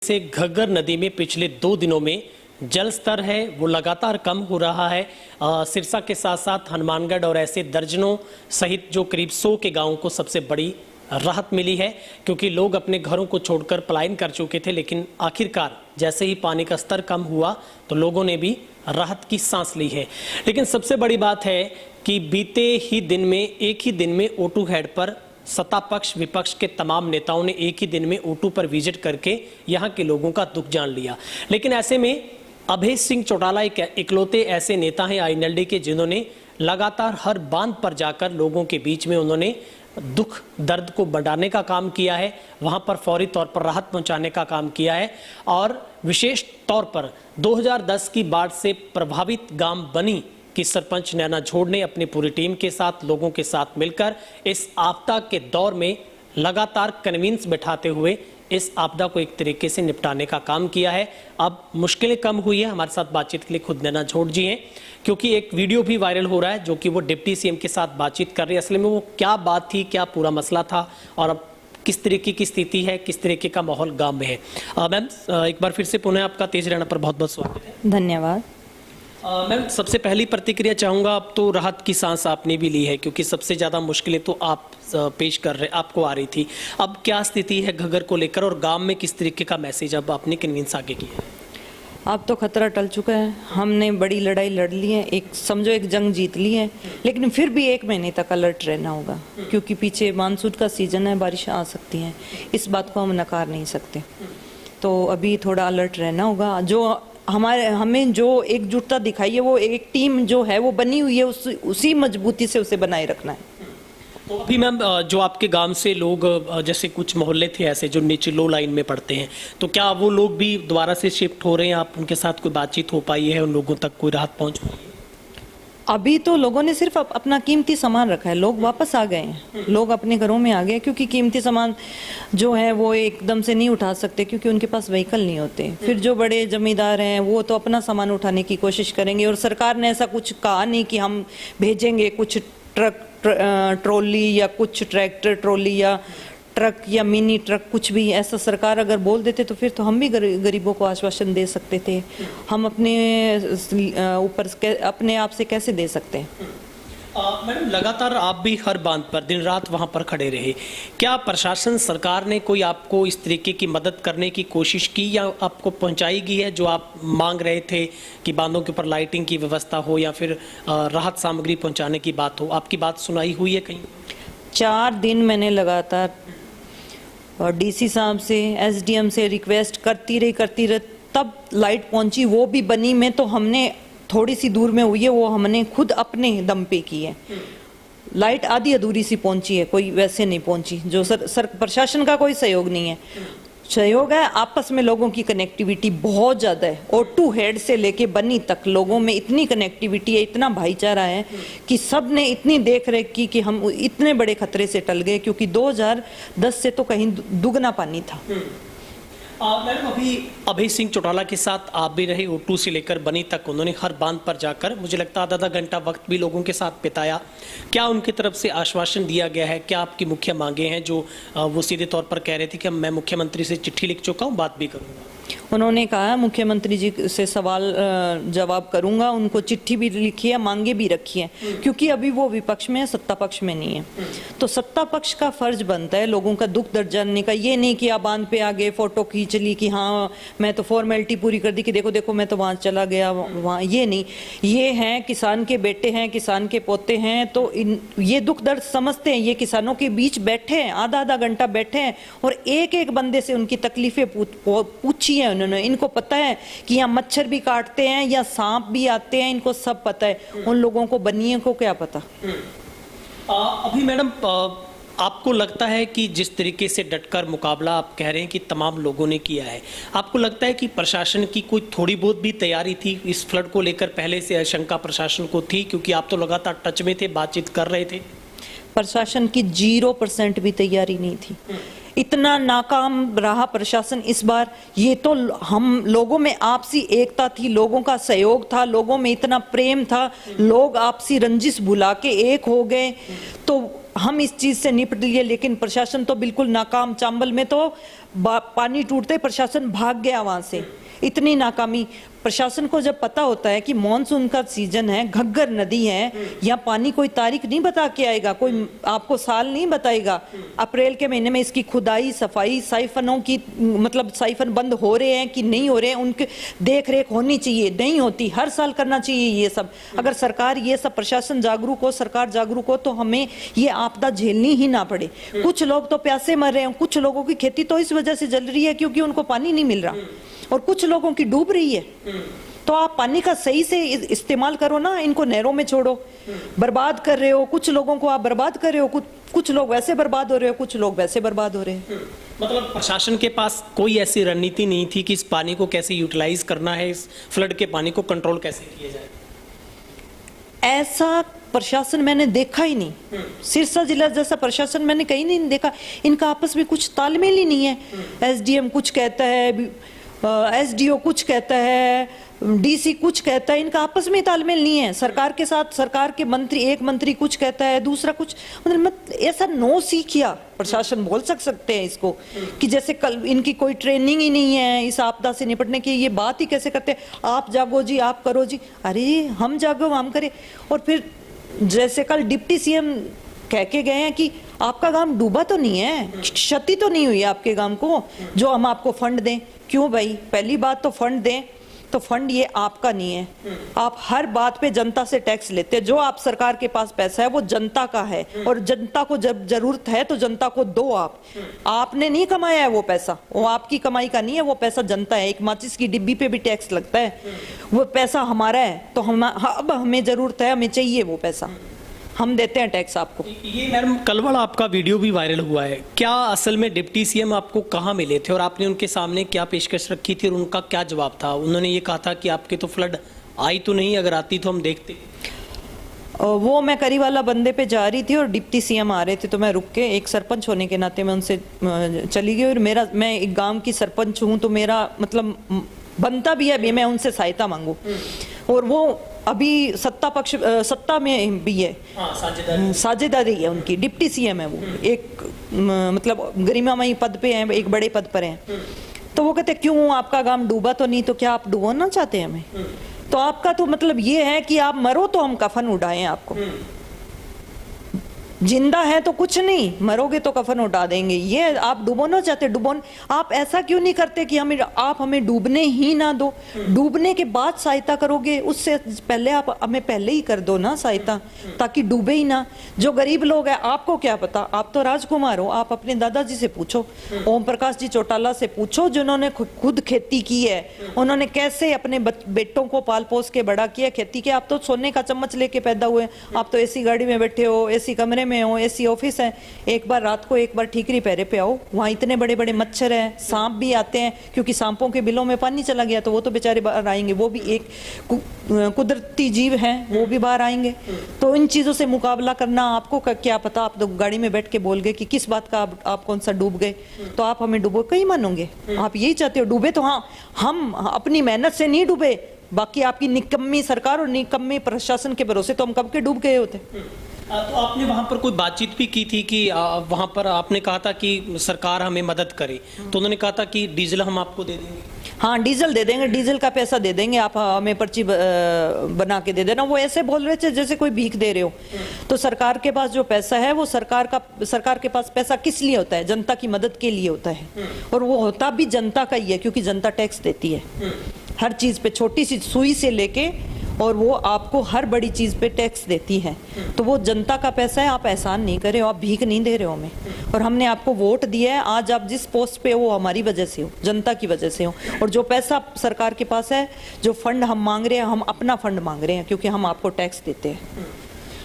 से घग्गर नदी में पिछले 2 दिनों में जल स्तर है वो लगातार कम हो रहा है। सिरसा के साथ साथ हनुमानगढ़ और ऐसे दर्जनों सहित जो करीब 100 के गांवों को सबसे बड़ी राहत मिली है, क्योंकि लोग अपने घरों को छोड़कर पलायन कर चुके थे। लेकिन आखिरकार जैसे ही पानी का स्तर कम हुआ तो लोगों ने भी राहत की सांस ली है। लेकिन सबसे बड़ी बात है कि बीते ही दिन में एक ही दिन में O2 हेड पर सत्ता पक्ष विपक्ष के तमाम नेताओं ने एक ही दिन में O2 पर विजिट करके यहाँ के लोगों का दुख जान लिया। लेकिन ऐसे में अभय सिंह चौटाला एक इकलौते ऐसे नेता हैं INLD के जिन्होंने लगातार हर बांध पर जाकर लोगों के बीच में उन्होंने दुख दर्द को बढ़ाने का काम किया है, वहां पर फौरी तौर पर राहत पहुंचाने का काम किया है। और विशेष तौर पर 2010 की बाढ़ से प्रभावित गांव बनी कि सरपंच नैना झोड़ ने अपनी पूरी टीम के साथ लोगों के साथ मिलकर इस आपदा के दौर में लगातार कन्विंस बैठाते हुए इस आपदा को एक तरीके से निपटाने का काम किया है। अब मुश्किलें कम हुई है। हमारे साथ बातचीत के लिए खुद नैना झोड़ जी हैं, क्योंकि एक वीडियो भी वायरल हो रहा है जो कि वो डिप्टी CM के साथ बातचीत कर रहे हैं। असल में वो क्या बात थी, क्या पूरा मसला था और अब किस तरीके की स्थिति है, किस तरीके का माहौल गांव में है। मैम एक बार फिर से पुनः आपका तेज रहना पर बहुत बहुत स्वागत है। धन्यवाद। मैम सबसे पहली प्रतिक्रिया चाहूँगा, अब तो राहत की सांस आपने भी ली है, क्योंकि सबसे ज़्यादा मुश्किलें तो आप पेश कर रहे आपको आ रही थी। अब क्या स्थिति है घग्गर को लेकर और गांव में किस तरीके का मैसेज अब आपने कन्विंस आगे किया है? अब तो खतरा टल चुका है, हमने बड़ी लड़ाई लड़ ली है, एक समझो एक जंग जीत ली है, लेकिन फिर भी 1 महीने तक अलर्ट रहना होगा, क्योंकि पीछे मानसून का सीजन है, बारिश आ सकती है, इस बात को हम नकार नहीं सकते। तो अभी थोड़ा अलर्ट रहना होगा। जो हमें जो एकजुटता दिखाई है, वो एक टीम जो है वो बनी हुई है, उसी मजबूती से उसे बनाए रखना है। तो अभी मैम जो आपके गांव से लोग, जैसे कुछ मोहल्ले थे ऐसे जो नीचे लो लाइन में पड़ते हैं, तो क्या वो लोग भी दोबारा से शिफ्ट हो रहे हैं? आप उनके साथ कोई बातचीत हो पाई है, उन लोगों तक कोई राहत पहुंच पाई है? अभी तो लोगों ने सिर्फ अपना कीमती सामान रखा है, लोग वापस आ गए हैं, लोग अपने घरों में आ गए, क्योंकि कीमती सामान जो है वो एकदम से नहीं उठा सकते, क्योंकि उनके पास व्हीकल नहीं होते। फिर जो बड़े जमींदार हैं वो तो अपना सामान उठाने की कोशिश करेंगे, और सरकार ने ऐसा कुछ कहा नहीं कि हम भेजेंगे कुछ ट्रक ट्रॉली या कुछ ट्रैक्टर ट्रॉली या ट्रक या मिनी ट्रक, कुछ भी ऐसा सरकार अगर बोल देते तो फिर तो हम भी गरीबों को आश्वासन दे सकते थे। हम अपने ऊपर अपने आप से कैसे दे सकते हैं? मैडम लगातार आप भी हर बांध पर दिन रात वहां पर खड़े रहे, क्या प्रशासन सरकार ने कोई आपको इस तरीके की मदद करने की कोशिश की या आपको पहुंचाई गई है जो आप मांग रहे थे कि बांधों के ऊपर लाइटिंग की व्यवस्था हो या फिर राहत सामग्री पहुंचाने की बात हो? आपकी बात सुनाई हुई है कहीं? 4 दिन मैंने लगातार और DC साहब से, SDM से रिक्वेस्ट करती रही, तब लाइट पहुंची, वो भी बनी में तो हमने थोड़ी सी दूर में हुई है, वो हमने खुद अपने दम पे की है। लाइट आधी अधूरी सी पहुंची है, कोई वैसे नहीं पहुंची, जो सर प्रशासन का कोई सहयोग नहीं है। सहयोग है आपस में, लोगों की कनेक्टिविटी बहुत ज़्यादा है। O2 हेड से लेके बनी तक लोगों में इतनी कनेक्टिविटी है, इतना भाईचारा है कि सब ने इतनी देख रेख की कि हम इतने बड़े खतरे से टल गए, क्योंकि 2010 से तो कहीं दुगना पानी था। मैडम अभी अभय सिंह चौटाला के साथ आप भी रहे, O2 से लेकर बनी तक उन्होंने हर बांध पर जाकर मुझे लगता है आधा घंटा वक्त भी लोगों के साथ बिताया। क्या उनकी तरफ से आश्वासन दिया गया है? क्या आपकी मुख्य मांगे हैं जो वो सीधे तौर पर कह रहे थे कि मैं मुख्यमंत्री से चिट्ठी लिख चुका हूँ, बात भी करूँगा? उन्होंने कहा मुख्यमंत्री जी से सवाल जवाब करूंगा, उनको चिट्ठी भी लिखी है, मांगे भी रखी है, क्योंकि अभी वो विपक्ष में है, सत्ता पक्ष में नहीं है। तो सत्ता पक्ष का फर्ज बनता है लोगों का दुख दर्द जानने का। ये नहीं कि आप बांध पे आ गए, फोटो खींच ली कि हाँ मैं तो फॉर्मेलिटी पूरी कर दी कि देखो देखो मैं तो वहाँ चला गया वहाँ, ये नहीं। ये हैं किसान के बेटे हैं, किसान के पोते हैं, तो ये दुख दर्द समझते हैं। ये किसानों के बीच बैठे हैं, आधा घंटा बैठे हैं और एक एक बंदे से उनकी तकलीफें पूछी है उन्होंने। इनको पता है कि यहाँ मच्छर भी काटते हैं या सांप भी आते हैं, इनको सब पता है। उन लोगों को बनिए को क्या पता? अभी मैडम आपको लगता है कि जिस तरीके से डटकर मुकाबला आप कह रहे हैं कि तमाम लोगों ने किया है, आपको लगता है कि प्रशासन की कोई थोड़ी बहुत भी तैयारी थी इस फ्लड को लेकर? पहले से आशंका प्रशासन को थी, क्योंकि आप तो लगातार टच में थे, बातचीत कर रहे थे। प्रशासन की 0% भी तैयारी नहीं थी। इतना नाकाम रहा प्रशासन इस बार। ये तो हम लोगों में आपसी एकता थी, लोगों का सहयोग था, लोगों में इतना प्रेम था, लोग आपसी रंजिश भुला के एक हो गए, तो हम इस चीज से निपट लिए। लेकिन प्रशासन तो बिल्कुल नाकाम। चांबल में तो पानी टूटते ही प्रशासन भाग गया वहां से। इतनी नाकामी। प्रशासन को जब पता होता है कि मानसून का सीजन है, घग्गर नदी है, यहाँ पानी कोई तारीख नहीं बता के आएगा, कोई आपको साल नहीं बताएगा। अप्रैल के महीने में इसकी खुदाई, सफाई, साइफनों की मतलब साइफन बंद हो रहे हैं कि नहीं हो रहे हैं, उनके देख रेख होनी चाहिए, नहीं होती, हर साल करना चाहिए ये सब। अगर सरकार ये सब, प्रशासन जागरूक हो, सरकार जागरूक हो, तो हमें ये आपदा झेलनी ही ना पड़े। कुछ लोग तो प्यासे मर रहे हैं, कुछ लोगों की खेती तो इस वजह से जल रही है क्योंकि उनको पानी नहीं मिल रहा, और कुछ लोगों की डूब रही है। तो आप पानी का सही से इस्तेमाल करो ना, इनको नहरों में छोड़ो। बर्बाद कर रहे हो, कुछ लोगों को आप बर्बाद कर रहे हो, कुछ लोग वैसे बर्बाद हो रहे हो, कुछ लोग वैसे बर्बाद हो रहे हैं। मतलब प्रशासन के पास कोई ऐसी रणनीति नहीं थी कि इस पानी को कैसे यूटिलाइज करना है, इस फ्लड के पानी को कंट्रोल कैसे किया जाए? ऐसा प्रशासन मैंने देखा ही नहीं। सिरसा जिला जैसा प्रशासन मैंने कहीं नहीं देखा। इनका आपस में कुछ तालमेल ही नहीं है। एसडीएम कुछ कहता है, एसडीओ कुछ कहता है, डीसी कुछ कहता है, इनका आपस में तालमेल नहीं है। सरकार के साथ सरकार के मंत्री, एक मंत्री कुछ कहता है, दूसरा कुछ, मतलब ऐसा नो सीखिया प्रशासन बोल सकते हैं इसको, कि जैसे कल इनकी कोई ट्रेनिंग ही नहीं है इस आपदा से निपटने की। ये बात ही कैसे करते हैं, आप जागो जी, आप करो जी। अरे हम जागो, हम करें। और फिर जैसे कल डिप्टी सीएम कह के गए हैं कि आपका गांव डूबा तो नहीं है, क्षति तो नहीं हुई आपके गांव को, जो हम आपको फंड दें। क्यों भाई? पहली बात तो फंड दें, तो फंड ये आपका नहीं है। आप हर बात पे जनता से टैक्स लेते हैं। जो आप सरकार के पास पैसा है वो जनता का है, और जनता को जब जरूरत है तो जनता को दो। आपने नहीं कमाया है वो पैसा, वो आपकी कमाई का नहीं है, वो पैसा जनता है। एक माचिस की डिब्बी पे भी टैक्स लगता है, वो पैसा हमारा है। तो अब हमें जरूरत है, हमें चाहिए वो पैसा, हम देते हैं टैक्स आपको। ये मैडम कल वाला आपका वीडियो भी वायरल हुआ है, क्या असल में डिप्टी सीएम आपको कहाँ मिले थे और आपने उनके सामने क्या पेशकश रखी थी और उनका क्या जवाब था? उन्होंने ये कहा था कि आपके तो फ्लड आई तो नहीं, अगर आती तो हम देखते। वो मैं करीवाला बंदे पे जा रही थी और डिप्टी सीएम आ रहे थे, तो मैं रुक के, एक सरपंच होने के नाते मैं उनसे चली गई। और मैं एक गाँव की सरपंच हूँ, तो मेरा मतलब बनता भी है मैं उनसे सहायता मांगू। और वो अभी सत्ता में भी है, साझेदारी है उनकी, डिप्टी सीएम है वो, एक मतलब गरिमामयी पद पे हैं, एक बड़े पद पर हैं। तो वो कहते क्यों आपका गांव डूबा तो नहीं, तो क्या आप डुबोना चाहते हैं हमें? तो आपका तो मतलब ये है कि आप मरो तो हम कफन उड़ाएं आपको, जिंदा है तो कुछ नहीं, मरोगे तो कफन उठा देंगे। ये आप डुबोना चाहते, डुबोन आप ऐसा क्यों नहीं करते कि आप हमें डूबने ही ना दो, डूबने के बाद सहायता करोगे, उससे पहले आप हमें पहले ही कर दो ना सहायता, ताकि डूबे ही ना। जो गरीब लोग हैं, आपको क्या पता, आप तो राजकुमार हो, आप अपने दादाजी से पूछो, ओम प्रकाश जी चौटाला से पूछो, जिन्होंने खुद खेती की है, उन्होंने कैसे अपने बेटों को पाल पोस के बड़ा किया, खेती किया। आप तो सोने का चम्मच लेके पैदा हुए, आप तो एसी गाड़ी में बैठे हो, एसी कमरे में हो, ऐसी ऑफिस है। एक बार रात को एक बार ठीकरी पैरे पे आओ, वहाँ इतने बड़े बड़े मच्छर हैं, सांप भी आते हैं, क्योंकि सांपों के बिलों में पानी चला गया तो वो तो बेचारे बाहर आएंगे, वो भी एक कुदरती जीव हैं, वो भी बाहर आएंगे। तो इन चीज़ों से मुकाबला करना आपको क्या पता, आप तो गाड़ी में बैठ के बोल गए कि किस बात का आप कौन सा डूब गए, तो आप हमें डूबो कहीं मानोगे? आप यही चाहते हो डूबे तो? हाँ, हम अपनी मेहनत से नहीं डूबे, बाकी आपकी निकम्मी सरकार और निकम्मी प्रशासन के भरोसे तो हम कब के डूब गए होते। तो आपने वहाँ पर कोई बातचीत भी की थी कि वहाँ पर आपने कहा था कि सरकार हमें मदद करे, तो उन्होंने कहा था कि डीजल हम आपको दे देंगे? हाँ, डीजल दे देंगे, डीजल का पैसा दे देंगे, आप हमें पर्ची बना के दे देना। वो ऐसे बोल रहे थे जैसे कोई भीख दे रहे हो। तो सरकार के पास जो पैसा है वो सरकार के पास पैसा किस लिए होता है? जनता की मदद के लिए होता है, और वो होता भी जनता का ही है, क्योंकि जनता टैक्स देती है हर चीज़ पे, छोटी सी सुई से लेके, और वो आपको हर बड़ी चीज़ पे टैक्स देती है। तो वो जनता का पैसा है, आप एहसान नहीं कर रहे हो, आप भीख नहीं दे रहे हो हमें। और हमने आपको वोट दिया है, आज आप जिस पोस्ट पे हो वो हमारी वजह से हो, जनता की वजह से हो। और जो पैसा सरकार के पास है, जो फंड हम मांग रहे हैं, हम अपना फंड मांग रहे हैं, क्योंकि हम आपको टैक्स देते हैं।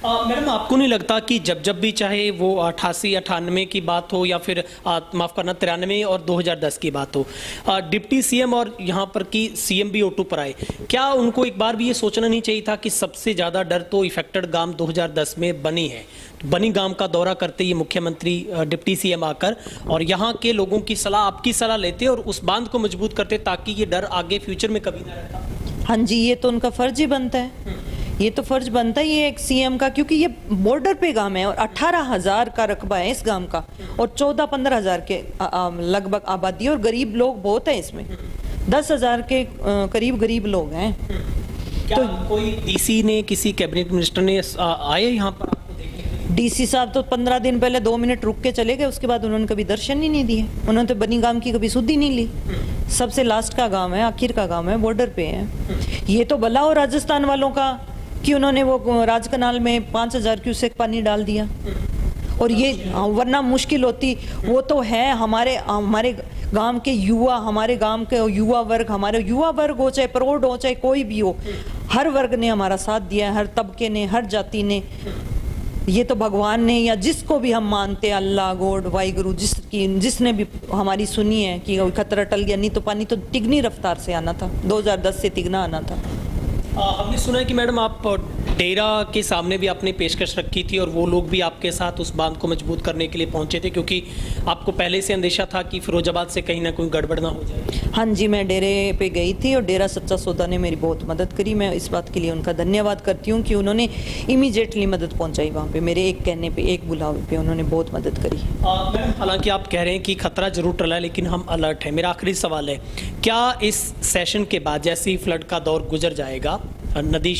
मैडम, आपको नहीं लगता कि जब भी चाहे वो 88-98 की बात हो या फिर माफ़ करना 93 और 2010 की बात हो, डिप्टी सीएम और यहाँ पर की सीएम भी O2 पर आए, क्या उनको एक बार भी ये सोचना नहीं चाहिए था कि सबसे ज़्यादा डर तो इफेक्टेड गांव 2010 में बनी है? बनी गांव का दौरा करते ये मुख्यमंत्री डिप्टी सीएम आकर और यहाँ के लोगों की सलाह, आपकी सलाह लेते और उस बांध को मजबूत करते, ताकि ये डर आगे फ्यूचर में कभी ना रहता। हाँ जी, ये तो उनका फर्ज ही बनता है, ये तो फर्ज बनता ही है एक सीएम का, क्योंकि ये बॉर्डर पे गांव है और 18,000 का रकबा है इस गांव का और 14-15 हजार के लगभग आबादी, और गरीब लोग बहुत है इसमें, 10,000 के करीब गरीब लोग हैं। क्या कोई डीसी ने, किसी कैबिनेट मिनिस्टर ने आए यहाँ पर आपको देखने के लिए? डीसी साहब तो 15 दिन पहले 2 मिनट रुक के चले गए, उसके बाद उन्होंने कभी दर्शन ही नहीं दिए। उन्होंने तो बनी गांव की कभी सुध ही नहीं ली। सबसे लास्ट का गांव है, आखिर का गांव है, बॉर्डर पे है। ये तो भला हो राजस्थान वालों का कि उन्होंने वो राजकनाल में 5,000 क्यूसेक पानी डाल दिया, और ये वरना मुश्किल होती। वो तो है हमारे गांव के युवा, हमारे गांव के युवा वर्ग, हमारे युवा वर्ग हो चाहे प्रौढ़ हो चाहे कोई भी हो, हर वर्ग ने हमारा साथ दिया है, हर तबके ने, हर जाति ने। ये तो भगवान ने या जिसको भी हम मानते हैं, अल्लाह गॉड वाहिगुरु, जिसने भी हमारी सुनी है कि खतरा टल गया, नहीं तो पानी तो तिगनी रफ्तार से आना था, 2010 से तिगना आना था। हमने सुना है कि मैडम आप डेरा के सामने भी आपने पेशकश रखी थी और वो लोग भी आपके साथ उस बांध को मजबूत करने के लिए पहुंचे थे, क्योंकि आपको पहले से अंदेशा था कि फिरोजाबाद से कहीं ना कोई गड़बड़ ना हो जाए। हाँ जी, मैं डेरे पे गई थी और डेरा सच्चा सौदा ने मेरी बहुत मदद करी। मैं इस बात के लिए उनका धन्यवाद करती हूँ कि उन्होंने इमीडिएटली मदद पहुँचाई वहाँ पे, मेरे एक कहने पे, एक बुलावे पे उन्होंने बहुत मदद करी। मैडम, हालांकि आप कह रहे हैं कि खतरा जरूर टला, लेकिन हम अलर्ट हैं। मेरा आखिरी सवाल है, क्या इस सेशन के बाद जैसे ही फ्लड का दौर गुजर जाएगा, नदी